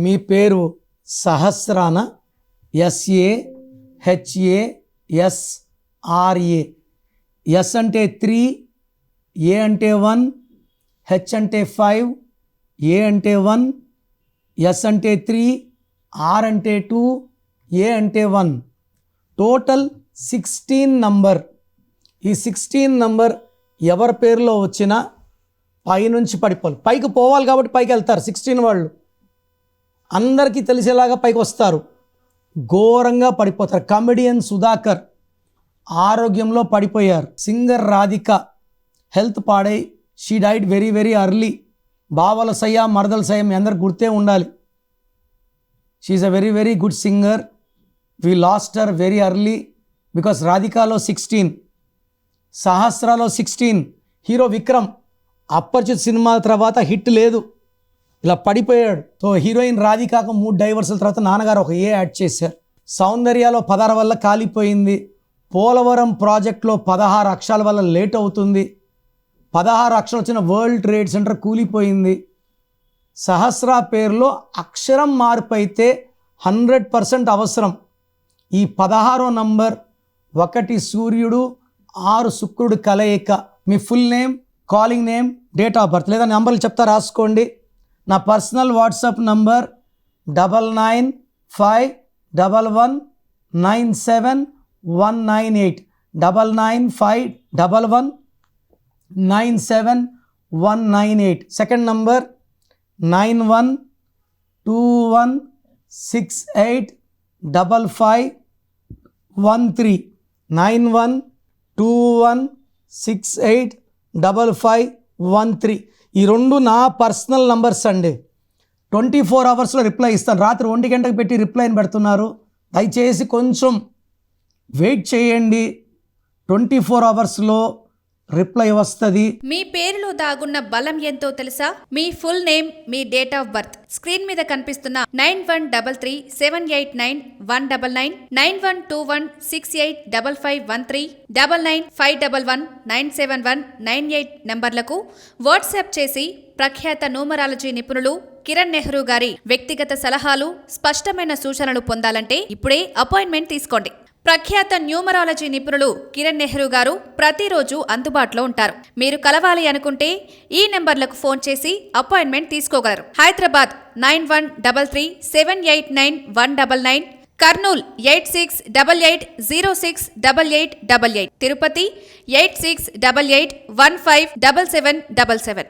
మీ పేరు సహస్రాన? SAHASRA. Yes అంటే 3, ఏ అంటే 1, హెచ్ అంటే 5, ఏ అంటే 1, ఎస్ అంటే 3, ఆర్ అంటే 2, ఏ అంటే 1. Total 16 number. ఈ 16 నంబర్ ఎవరి పేరులో వచ్చినా పైనుంచి పడిపోవాలి. పైకి పోవాలి కాబట్టి పైకి వెళ్తారు 16 వాళ్ళు. అందరికీ తెలిసేలాగా పైకి వస్తారు, ఘోరంగా పడిపోతారు. కమెడియన్ సుధాకర్ ఆరోగ్యంలో పడిపోయారు. సింగర్ రాధిక హెల్త్ పాడై she died very very early. బావల సయ్య మరదల సయ్య మీ అందరికి గుర్తే ఉండాలి. She is a very very good singer. We lost her very early because రాధికాలో 16, సహస్రాలో 16. హీరో విక్రమ్ అప్పర్చుత్ సినిమా తర్వాత హిట్ లేదు, ఇలా పడిపోయాడు. సో హీరోయిన్ రాధికాకు 3 డైవర్సుల తర్వాత నాన్నగారు ఒక యాడ్ చేశారు. సౌందర్యాలో 16 వల్ల కాలిపోయింది. పోలవరం ప్రాజెక్టులో 16 అక్షరాల వల్ల లేట్ అవుతుంది. 16 అక్షరాలు వచ్చిన వరల్డ్ ట్రేడ్ సెంటర్ కూలిపోయింది. సహస్ర పేరులో అక్షరం మార్పు అయితే 100% అవసరం. ఈ 16వ నంబర్ 1 సూర్యుడు 6 శుక్రుడు కలయిక. మీ full name, calling name, date of birth లేదా నెంబర్లు చెప్తా రాసుకోండి. నా personal WhatsApp number 9951197198 9951197198. Second number 9121685513 9121685513. ఈ 2 నా పర్సనల్ నంబర్స్ అండి. 24 అవర్స్లో రిప్లై ఇస్తాను. రాత్రి 1 గంటకు పెట్టి రిప్లైని పెడుతున్నారు, దయచేసి కొంచెం వెయిట్ చేయండి. 24 అవర్స్లో రిప్లై వస్తుంది. మీ పేరులో దాగున్న బలం ఎంతో తెలుసా? మీ ఫుల్ నేమ్, మీ డేట్ ఆఫ్ బర్త్. స్క్రీన్ మీద కనిపిస్తున్న 9133789199 9121685513 9951197198 నంబర్లకు వాట్సాప్ చేసి ప్రఖ్యాత న్యూమరాలజీ నిపుణులు కిరణ్ నెహ్రూ గారి వ్యక్తిగత సలహాలు, స్పష్టమైన సూచనలు పొందాలంటే ఇప్పుడే అపాయింట్మెంట్ తీసుకోండి. ప్రఖ్యాత న్యూమరాలజీ నిపుణులు కిరణ్ నెహ్రూ గారు ప్రతిరోజు అందుబాటులో ఉంటారు. మీరు కలవాలి అనుకుంటే ఈ నెంబర్లకు ఫోన్ చేసి అపాయింట్మెంట్ తీసుకోగలరు. హైదరాబాద్ 9133789199, కర్నూల్ 8688068888, తిరుపతి 8688157777.